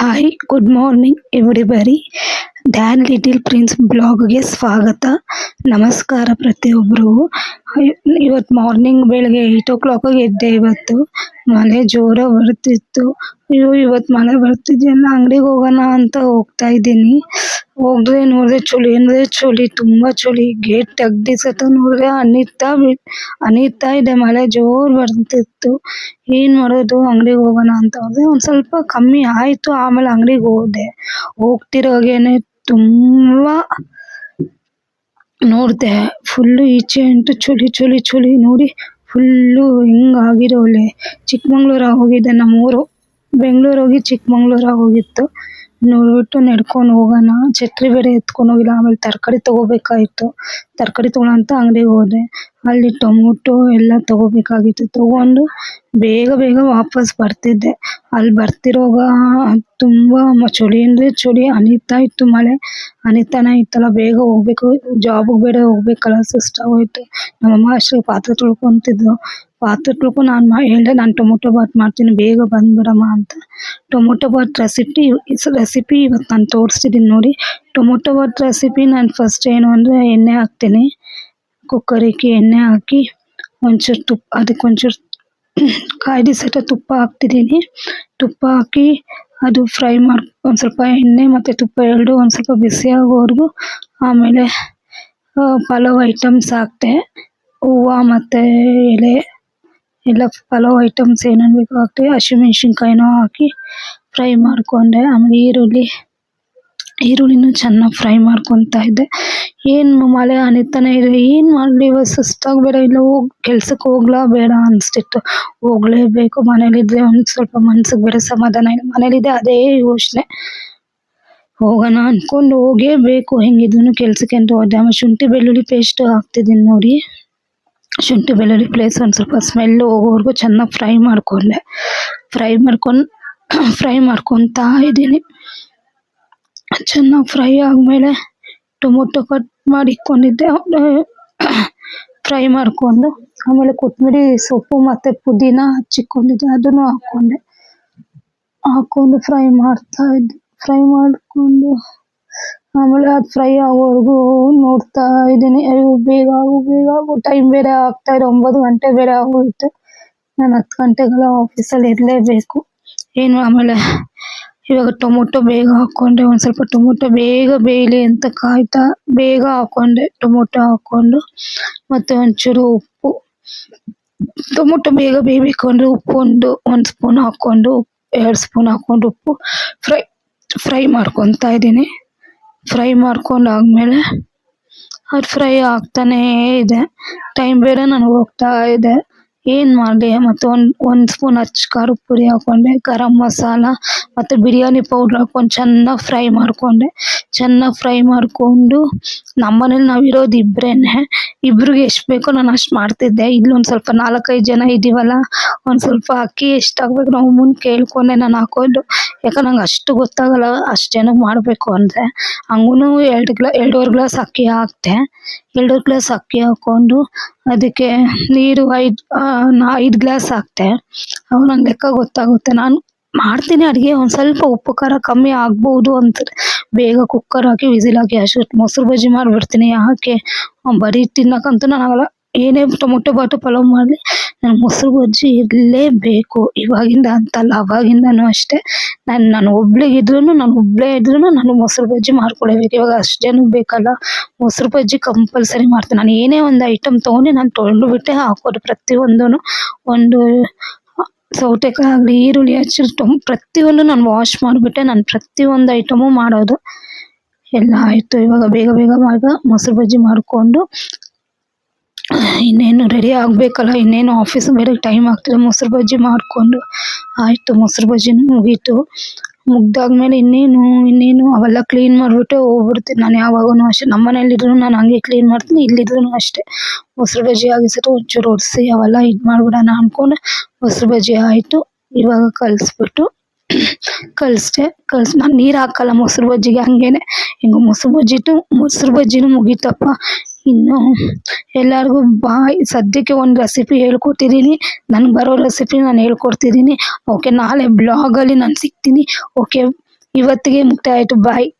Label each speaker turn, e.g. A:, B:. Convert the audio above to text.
A: Hi good morning everybody. Dan little prince ಬ್ಲಾಗ್ಗೆ ಸ್ವಾಗತ. ನಮಸ್ಕಾರ ಪ್ರತಿಯೊಬ್ಬರಿಗೂ. ಇವತ್ತು ಮಾರ್ನಿಂಗ್ ಬೆಳಗ್ಗೆ 8 o'clock ಎದ್ದೆ. ಇವತ್ತು ಮಳೆ ಜೋರಾಗಿ ಬರ್ತಿತ್ತು. ಅಯ್ಯೋ ಇವತ್ತು ಮಳೆ ಬರ್ತಿದೆಯಲ್ಲ, ಅಂಗಡಿಗೆ ಹೋಗೋಣ ಅಂತ ಹೋಗ್ತಾ ಇದ್ದೀನಿ. ನೋಡಿದ್ರೆ ಚಳಿ ಅಂದರೆ ಚಳಿ, ತುಂಬ ಚಳಿ. ಗೇಟ್ ತೆಗ್ದು ಸತ ನೋಡಿದ್ರೆ ಹನಿತಾ ಇದೆ, ಮಳೆ ಜೋರು ಬರ್ತಿತ್ತು. ಏನು ಮಾಡೋದು, ಅಂಗಡಿಗೆ ಹೋಗೋಣ ಅಂತ ಹೋದ್ರೆ ಒಂದು ಸ್ವಲ್ಪ ಕಮ್ಮಿ ಆಯಿತು. ಆಮೇಲೆ ಅಂಗಡಿಗೆ ಹೋಗ್ತಿರೋಗೇನೆ ತುಂಬ ನೋಡಿದೆ, ಫುಲ್ಲು ಈಚೆ ಅಂತೂ ಚಳಿ ಚಳಿ ಚಳಿ. ನೋಡಿ ಫುಲ್ಲು ಹಿಂಗಾಗಿರೋ ಒಳ್ಳೆ ಚಿಕ್ಕಮಂಗ್ಳೂರಾಗ ಹೋಗಿದ್ದೆ. ನಮ್ಮೂರು ಬೆಂಗಳೂರು ಹೋಗಿ ಚಿಕ್ಕಮಂಗ್ಳೂರಾಗ ಹೋಗಿತ್ತು. ನೋಡ್ಬಿಟ್ಟು ನಡ್ಕೊಂಡು ಹೋಗೋಣ, ಛತ್ರಿ ಬೇರೆ ಎತ್ಕೊಂಡು ಹೋಗಿಲ್ಲ. ಆಮೇಲೆ ತರಕಾರಿ ತೊಗೋಬೇಕಾಯಿತು. ತರಕಾರಿ ತೊಗೊಳಂತ ಅಂಗಡಿಗೆ ಹೋದೆ. ಅಲ್ಲಿ ಟೊಮೊಟೊ ಎಲ್ಲ ತೊಗೋಬೇಕಾಗಿತ್ತು. ತೊಗೊಂಡು ಬೇಗ ಬೇಗ ವಾಪಸ್ ಬರ್ತಿದ್ದೆ. ಅಲ್ಲಿ ಬರ್ತಿರೋವಾಗ ತುಂಬ ಚಳಿ ಅಂದರೆ ಚಳಿ, ಹನಿತಾ ಇತ್ತು ಮಳೆ, ಹನಿತಾನೆ ಇತ್ತಲ್ಲ. ಬೇಗ ಹೋಗ್ಬೇಕು, ಜಾಬಿಗೆ ಬೇರೆ ಹೋಗ್ಬೇಕಲ್ಲ, ಸುಸ್ತಾಗೋಯ್ತು. ನಮ್ಮಮ್ಮ ಅಷ್ಟೇ ಪಾತ್ರೆ ತೊಳ್ಕೊತಿದ್ಲು. ಪಾತ್ರೆ ತೊಳ್ಕೊಂಡು ಹೇಳಿದೆ, ನಾನು ಟೊಮೊಟೊ ಬಾತ್ ಮಾಡ್ತೀನಿ, ಬೇಗ ಬಂದ್ಬಿಡಮ್ಮ ಅಂತ. ಟೊಮೊಟೊ ಬಾತ್ ರೆಸಿಪಿ ಇವತ್ತು ನಾನು ತೋರಿಸ್ತಿದ್ದೀನಿ ನೋಡಿ. ಟೊಮೊಟೊ ಬಾತ್ ರೆಸಿಪಿ ನಾನು ಫಸ್ಟ್ ಏನು ಅಂದರೆ, ಎಣ್ಣೆ ಹಾಕ್ತೀನಿ. ಕುಕ್ಕರಿಗೆ ಎಣ್ಣೆ ಹಾಕಿ ಒಂಚೂರು ಅದಕ್ಕೊಂಚೂರು ಕಾಯ್ದು ಸಹಿತ ತುಪ್ಪ ಹಾಕ್ತಿದ್ದೀನಿ. ತುಪ್ಪ ಹಾಕಿ ಅದು ಫ್ರೈ ಒಂದು ಸ್ವಲ್ಪ ಎಣ್ಣೆ ಮತ್ತು ತುಪ್ಪ ಎರಡು ಒಂದು ಸ್ವಲ್ಪ ಬಿಸಿ ಆಗೋವರೆಗೂ. ಆಮೇಲೆ ಪಲಾವ್ ಐಟಮ್ಸ್ ಹಾಕ್ತೆ. ಹೂವು ಮತ್ತು ಎಲೆ ಎಲ್ಲ ಪಲಾವ್ ಐಟಮ್ಸ್ ಏನೇನು ಬೇಕೋ ಹಾಕ್ತೀವಿ. ಹಸಿಮೆಣ್ಸಿನ್ಕಾಯಿನೂ ಹಾಕಿ ಫ್ರೈ ಮಾಡಿಕೊಂಡೆ. ಆಮೇಲೆ ಈರುಳ್ಳಿನೂ ಚೆನ್ನಾಗಿ ಫ್ರೈ ಮಾಡ್ಕೊತಾ ಇದ್ದೆ. ಏನು ಮಳೆ ಹನಿತಾನೆ ಇದೆ, ಏನು ಮಾಡಲಿ ಇವತ್ತು ಸುಸ್ತಾಗಿ ಬೇರೆ ಇಲ್ಲ. ಕೆಲ್ಸಕ್ಕೆ ಹೋಗ್ಲಾ ಬೇಡ ಅನಿಸ್ತಿತ್ತು. ಹೋಗಲೇಬೇಕು, ಮನೇಲಿದ್ದರೆ ಒಂದು ಸ್ವಲ್ಪ ಮನ್ಸಿಗೆ ಬೇರೆ ಸಮಾಧಾನ ಇಲ್ಲ. ಮನೇಲಿದ್ದೆ ಅದೇ ಯೋಚನೆ, ಹೋಗೋಣ ಅಂದ್ಕೊಂಡು ಹೋಗೇಬೇಕು ಹೆಂಗಿದ್ರು ಕೆಲ್ಸಕ್ಕೆ ಅಂತ ಹೋದೆ. ಆಮೇಲೆ ಶುಂಠಿ ಬೆಳ್ಳುಳ್ಳಿ ಪೇಸ್ಟ್ ಹಾಕ್ತಿದ್ದೀನಿ ನೋಡಿ. ಶುಂಠಿ ಬೆಳ್ಳುಳ್ಳಿ ಪ್ಲೇಸ್ ಒಂದು ಸ್ವಲ್ಪ ಸ್ಮೆಲ್ ಹೋಗೋವರೆಗೂ ಚೆನ್ನಾಗಿ ಫ್ರೈ ಮಾಡ್ಕೊತಾ ಇದ್ದೀನಿ. ಚೆನ್ನಾಗಿ ಫ್ರೈ ಆದಮೇಲೆ ಟೊಮೊಟೊ ಕಟ್ ಮಾಡಿ ಇಟ್ಕೊಂಡಿದ್ದೆ, ಫ್ರೈ ಮಾಡಿಕೊಂಡು. ಆಮೇಲೆ ಕೊತ್ತಂಬರಿ ಸೊಪ್ಪು ಮತ್ತು ಪುದೀನ ಹಚ್ಚಿಕೊಂಡಿದ್ದೆ, ಅದನ್ನು ಹಾಕ್ಕೊಂಡು ಫ್ರೈ ಮಾಡ್ತಾಯಿದ್ದೆ. ಫ್ರೈ ಮಾಡಿಕೊಂಡು ಆಮೇಲೆ ಅದು ಫ್ರೈ ಆಗೋವರೆಗೂ ನೋಡ್ತಾ ಇದ್ದೀನಿ. ಅಯ್ಯೋ ಬೇಗ ಆಗು, ಟೈಮ್ ಬೇರೆ ಆಗ್ತಾಯಿದೆ, 9 ಗಂಟೆ ಬೇರೆ ಆಗೋಯ್ತು. ನಾನು 10 ಗಂಟೆಗೆಲ್ಲ ಆಫೀಸಲ್ಲಿ ಇರಲೇಬೇಕು. ಆಮೇಲೆ ಇವಾಗ ಟೊಮೊಟೊ ಬೇಗ ಹಾಕ್ಕೊಂಡೆ. ಒಂದು ಸ್ವಲ್ಪ ಟೊಮೊಟೊ ಬೇಗ ಬೇಯಲಿ ಅಂತ ಕಾಯ್ತಾ ಬೇಗ ಹಾಕ್ಕೊಂಡೆ. ಟೊಮೊಟೊ ಹಾಕ್ಕೊಂಡು ಮತ್ತು ಒಂಚೂರು ಉಪ್ಪು. ಟೊಮೊಟೊ ಬೇಗ ಬೇಯಬೇಕು ಅಂದರೆ ಉಪ್ಪು 1 ಸ್ಪೂನ್ ಹಾಕ್ಕೊಂಡು, 2 ಸ್ಪೂನ್ ಹಾಕ್ಕೊಂಡು ಉಪ್ಪು ಫ್ರೈ ಮಾಡ್ಕೊತಾ ಇದ್ದೀನಿ. ಫ್ರೈ ಮಾಡ್ಕೊಂಡಾದ್ಮೇಲೆ ಅದು ಫ್ರೈ ಆಗ್ತಾನೇ ಇದೆ. ಟೈಮ್ ಬೇರೆ ನನಗೆ ಹೋಗ್ತಾ ಇದೆ, ಏನು ಮಾಡಲಿ. ಮತ್ತು ಒಂದು ಸ್ಪೂನ್ ಖಾರದ ಪುಡಿ ಹಾಕ್ಕೊಂಡೆ, ಗರಂ ಮಸಾಲ ಮತ್ತು ಬಿರಿಯಾನಿ ಪೌಡ್ರ್ ಹಾಕ್ಕೊಂಡು ಚೆನ್ನಾಗಿ ಫ್ರೈ ಮಾಡಿಕೊಂಡು. ನಮ್ಮನೇಲಿ ನಾವಿರೋದು ಇಬ್ರಿಗೆ ಎಷ್ಟು ಬೇಕೋ ನಾನು ಅಷ್ಟು ಮಾಡ್ತಿದ್ದೆ. ಇಲ್ಲಿ ಒಂದು ಸ್ವಲ್ಪ 4-5 ಜನ ಇದ್ದೀವಲ್ಲ, ಒಂದು ಸ್ವಲ್ಪ ಅಕ್ಕಿ ಎಷ್ಟು ಹಾಕ್ಬೇಕು ನಾವು ಮುಂದೆ ಕೇಳ್ಕೊಂಡೆ ನಾನು ಹಾಕೋದು. ಯಾಕಂದ್ರೆ ನಂಗೆ ಅಷ್ಟು ಗೊತ್ತಾಗಲ್ಲ ಅಷ್ಟು ಜನಕ್ಕೆ ಮಾಡಬೇಕು ಅಂದರೆ. ಹಂಗೂ 2.5 ಗ್ಲಾಸ್ ಅಕ್ಕಿ ಹಾಕ್ತೆ. 2 ಗ್ಲಾಸ್ ಅಕ್ಕಿ ಹಾಕ್ಕೊಂಡು ಅದಕ್ಕೆ ನೀರು 5 ಗ್ಲಾಸ್ ಹಾಕ್ತೆ. ಅವಾಗ ನಂಗೆ ಲೆಕ್ಕ ಗೊತ್ತಾಗುತ್ತೆ. ನಾನು ಮಾಡ್ತೀನಿ ಅಡುಗೆ, ಒಂದು ಸ್ವಲ್ಪ ಉಪ್ಪು ಖಾರ ಕಮ್ಮಿ ಆಗ್ಬೋದು ಅಂತಾರೆ. ಬೇಗ ಕುಕ್ಕರ್ ಹಾಕಿ ವಿಸಿಲ್ ಹಾಕಿ ಅಷ್ಟು ಮೊಸರು ಬಜ್ಜಿ ಮಾಡಿಬಿಡ್ತೀನಿ. ಯಾಕೆ ಬರೀ ತಿನ್ನೋಕ್ಕಂತೂ ನನಗಲ್ಲ. ಏನೇ ಟೊಮೊಟೊ ಬಾತು ಪಲಾವ್ ಮಾಡಲಿ, ನನಗೆ ಮೊಸರು ಬಜ್ಜಿ ಇರಲೇಬೇಕು. ಇವಾಗಿಂದ ಅಂತಲ್ಲ, ಅವಾಗಿಂದನೂ ಅಷ್ಟೇ. ನಾನು ಒಬ್ಬಳೇ ಇದ್ರೂ ನಾನು ಮೊಸರು ಬಜ್ಜಿ ಮಾಡ್ಕೊಳ್ಬೇಕು. ಇವಾಗ ಅಷ್ಟು ಜನಕ್ಕೆ ಬೇಕಲ್ಲ, ಮೊಸರು ಬಜ್ಜಿ ಕಂಪಲ್ಸರಿ ಮಾಡ್ತೀನಿ. ನಾನು ಏನೇ ಒಂದು ಐಟಮ್ ತೊಗೊಂಡು ನಾನು ತೊಳೆದುಬಿಟ್ಟೆ ಹಾಕೋದು ಪ್ರತಿಯೊಂದೂ. ಒಂದು ಸೌತೆಕಾಯಿ ಆಗಲಿ, ಈರುಳ್ಳಿ ಪ್ರತಿಯೊಂದು ನಾನು ವಾಶ್ ಮಾಡಿಬಿಟ್ಟೆ ನಾನು ಪ್ರತಿಯೊಂದು ಐಟಮು ಮಾಡೋದು. ಎಲ್ಲ ಆಯಿತು. ಇವಾಗ ಬೇಗ ಮೊಸರು ಬಜ್ಜಿ ಮಾಡಿಕೊಂಡು ಇನ್ನೇನು ರೆಡಿ ಆಗಬೇಕಲ್ಲ, ಇನ್ನೇನು ಆಫೀಸಿಗೆ ಬೇರೆ ಟೈಮ್ ಆಗ್ತದೆ. ಮೊಸರು ಬಜ್ಜಿ ಮಾಡಿಕೊಂಡು ಆಯಿತು. ಮೊಸರು ಬಜ್ಜಿನೂ ಮುಗ್ದಾದ್ಮೇಲೆ ಇನ್ನೇನು ಅವೆಲ್ಲ ಕ್ಲೀನ್ ಮಾಡಿಬಿಟ್ಟೆ ಹೋಗ್ಬಿಡ್ತೀನಿ. ನಾನು ಯಾವಾಗೂ ಅಷ್ಟೇ, ನಮ್ಮ ಮನೇಲಿದ್ರು ನಾನು ಹಂಗೆ ಕ್ಲೀನ್ ಮಾಡ್ತೀನಿ, ಇಲ್ಲಿದ್ರೂ ಅಷ್ಟೇ. ಮೊಸರು ಬಜ್ಜಿ ಆಗಿಸತ್ತು ಒಂಚೂರು ಒರೆಸಿ ಅವೆಲ್ಲ ಮಾಡಿಬಿಡೋಣ ಅಂದ್ಕೊಂಡು ಮೊಸರು ಬಜ್ಜಿ ಆಯಿತು. ಇವಾಗ ಕಳಿಸ್ದೆ. ನಾನು ನೀರು ಹಾಕಲ್ಲ ಮೊಸರು ಬಜ್ಜಿಗೆ, ಹಂಗೇನೆ ಹಿಂಗೆ ಮೊಸರು ಬಜ್ಜಿನೂ ಮುಗೀತಪ್ಪ. ಇನ್ನು ಎಲ್ಲರಿಗೂ ಸದ್ಯಕ್ಕೆ ಒಂದು ರೆಸಿಪಿ ಹೇಳ್ಕೊಟ್ಟಿದ್ದೀನಿ. ನನಗೆ ಬರೋ ರೆಸಿಪಿ ನಾನು ಹೇಳ್ಕೊಡ್ತಿದ್ದೀನಿ. ಓಕೆ, ನಾಳೆ ಬ್ಲಾಗಲ್ಲಿ ನಾನು ಸಿಗ್ತೀನಿ. ಓಕೆ. ಇವತ್ತಿಗೆ ಮುಕ್ತಾಯ ಆಯ್ತು. ಬಾಯ್.